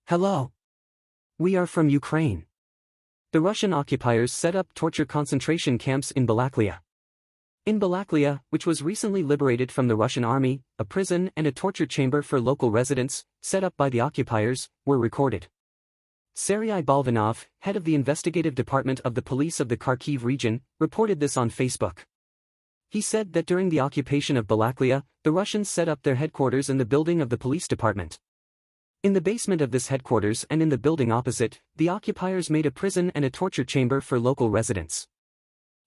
Hello. We are from Ukraine. The Russian occupiers set up torture concentration camps in Balaklia. In Balaklia, which was recently liberated from the Russian army, a prison and a torture chamber for local residents, set up by the occupiers, were recorded. Sergei Balvanov, head of the investigative department of the police of the Kharkiv region, reported this on Facebook. He said that during the occupation of Balaklia, the Russians set up their headquarters in the building of the police department. In the basement of this headquarters and in the building opposite, the occupiers made a prison and a torture chamber for local residents.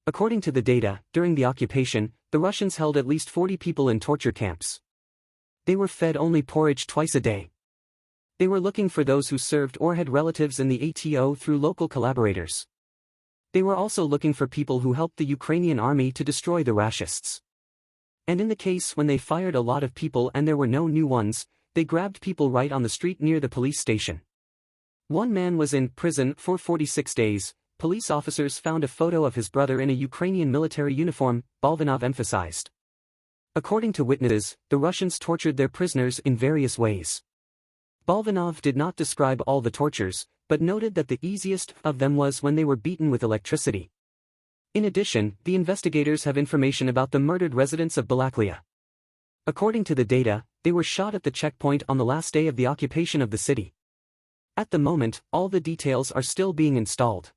According to the data, during the occupation, the Russians held at least 40 people in torture camps. They were fed only porridge twice a day. They were looking for those who served or had relatives in the ATO through local collaborators. They were also looking for people who helped the Ukrainian army to destroy the Rashists. And in the case when they fired a lot of people and there were no new ones, they grabbed people right on the street near the police station. One man was in prison for 46 days. Police officers found a photo of his brother in a Ukrainian military uniform, Balvanov emphasized. According to witnesses, the Russians tortured their prisoners in various ways. Balvanov did not describe all the tortures, but noted that the easiest of them was when they were beaten with electricity. In addition, the investigators have information about the murdered residents of Balaklia. According to the data, they were shot at the checkpoint on the last day of the occupation of the city. At the moment, all the details are still being installed.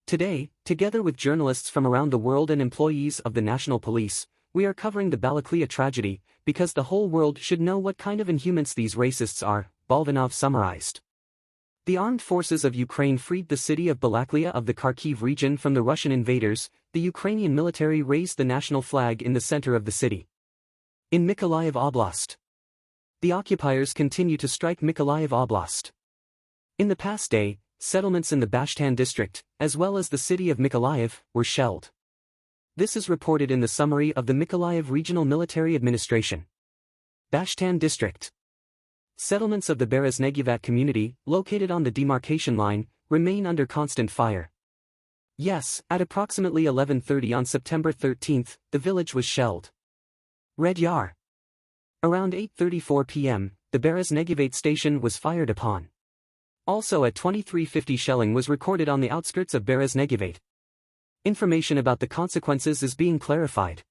Today, together with journalists from around the world and employees of the National Police, we are covering the Balaklia tragedy, because the whole world should know what kind of inhumans these racists are, Balvanov summarized. The armed forces of Ukraine freed the city of Balaklia of the Kharkiv region from the Russian invaders. The Ukrainian military raised the national flag in the center of the city. In Mykolaiv Oblast, the occupiers continue to strike Mykolaiv Oblast. In the past day, settlements in the Bashtan district, as well as the city of Mykolaiv, were shelled. This is reported in the summary of the Mykolaiv Regional Military Administration. Bashtan district. Settlements of the Bereznegivat community, located on the demarcation line, remain under constant fire. Yes, at approximately 11:30 on September 13, the village was shelled. Red Yar. Around 8:34 p.m., the Bereznegivat station was fired upon. Also at 23:50 shelling was recorded on the outskirts of Bereznegivat. Information about the consequences is being clarified.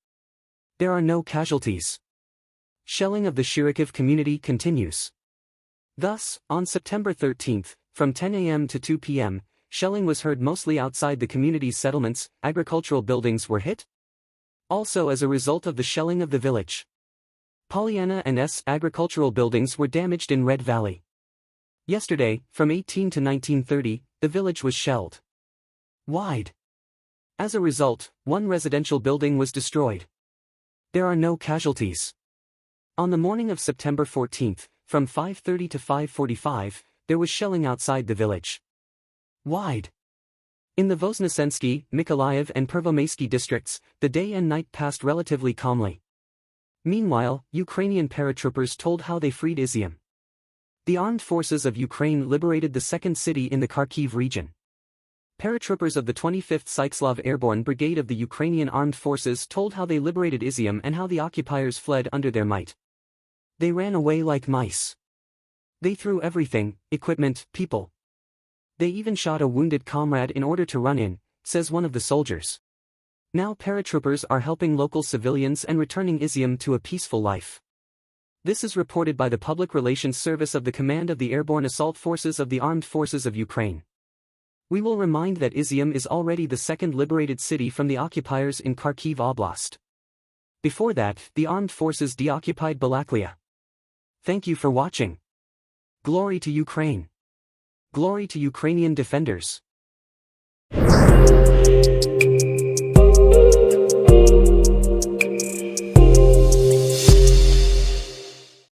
There are no casualties. Shelling of the Shirikiv community continues. Thus, on September 13, from 10 a.m. to 2 p.m., shelling was heard mostly outside the community's settlements. Agricultural buildings were hit. Also as a result of the shelling of the village, Polyana and agricultural buildings were damaged in Red Valley. Yesterday, from 18 to 19:30, the village was shelled wide. As a result, one residential building was destroyed. There are no casualties. On the morning of September 14, from 5:30 to 5:45, there was shelling outside the village wide. In the Voznesensky, Mykolaiv and Pervomaysky districts, the day and night passed relatively calmly. Meanwhile, Ukrainian paratroopers told how they freed Izyum. The armed forces of Ukraine liberated the second city in the Kharkiv region. Paratroopers of the 25th Sykslav Airborne Brigade of the Ukrainian Armed Forces told how they liberated Izyum and how the occupiers fled under their might. They ran away like mice. They threw everything, equipment, people. They even shot a wounded comrade in order to run in, says one of the soldiers. Now paratroopers are helping local civilians and returning Izyum to a peaceful life. This is reported by the Public Relations Service of the Command of the Airborne Assault Forces of the Armed Forces of Ukraine. We will remind that Izyum is already the second liberated city from the occupiers in Kharkiv Oblast. Before that, the armed forces deoccupied Balaklia. Thank you for watching. Glory to Ukraine. Glory to Ukrainian defenders.